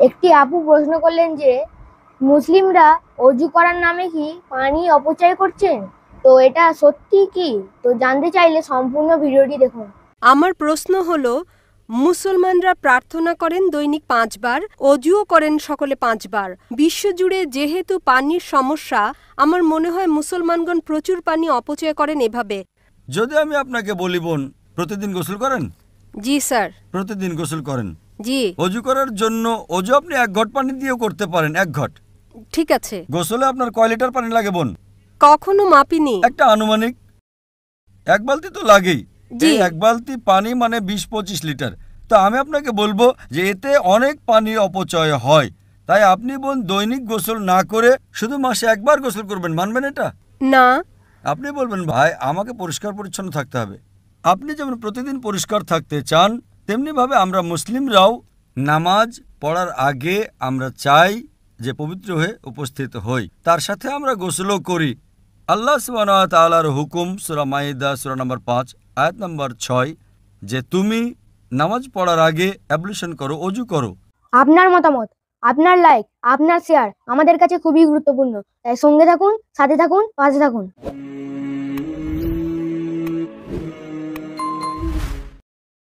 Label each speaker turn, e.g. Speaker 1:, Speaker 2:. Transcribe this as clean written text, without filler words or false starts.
Speaker 1: একটি আপু প্রশ্ন করলেন যে মুসলিমরা অজু করার নামে কি পানি অপচয় করছেন, তো এটা সত্যি কি? তো জানতে চাইলে সম্পূর্ণ ভিডিওটি দেখুন।
Speaker 2: আমার প্রশ্ন হলো, মুসলমানরা প্রার্থনা করেন দৈনিক 5 বার, অজুও করেন সকলে 5 বার। বিশ্বজুড়ে যেহেতু পানির সমস্যা, আমার মনে হয় মুসলমানগণ প্রচুর পানি অপচয় করেন এভাবে।
Speaker 3: যদি আমি আপনাকে বলি বোন, প্রতিদিন গোসল করেন?
Speaker 2: জি স্যার।
Speaker 3: প্রতিদিন গোসল করেন।
Speaker 2: জি।
Speaker 3: অজু করার জন্য অজু আপনি 1 ঘট পানি দিয়েও করতে পারেন, 1 ঘট।
Speaker 2: ঠিক আছে।
Speaker 3: গোসলে আপনার কয় লিটার পানি লাগে বোন?
Speaker 2: কখনো মাপিনি।
Speaker 3: একটা আনুমানিক 1 বালতি তো লাগেই।
Speaker 2: জি।
Speaker 3: এই 1 বালতি পানি মানে 20-25 লিটার। তো আমি আপনাকে বলবো যে এতে অনেক পানি অপচয় হয়। তাই আপনি বোন দৈনিক গোসল না করে শুধু মাসে 1 বার গোসল করবেন, মানবেন এটা?
Speaker 2: না।
Speaker 3: আপনি বলবেন ভাই আমাকে পরিষ্কার পরিচ্ছন্ন থাকতে হবে। আপনি যেমন প্রতিদিন পরিষ্কার থাকতে চান, তেমনিভাবে আমরা মুসলিমরাও নামাজ পড়ার আগে আমরা চাই যে পবিত্র হয়ে উপস্থিত হই। তার সাথে আমরা গোসলও করি। আল্লাহ সুবহানাহু ওয়া তাআলার হুকুম সূরা মাইদা সূরা নম্বর 5 আয়াত নম্বর 6 যে তুমি নামাজ পড়ার আগে অ্যাবলিউশন করো, অজু করো।
Speaker 1: আপনার মতামত, আপনার লাইক, আপনার শেয়ার আমাদের কাছে খুবই গুরুত্বপূর্ণ। তাই সঙ্গে থাকুন, সাথে থাকুন, পাশে থাকুন।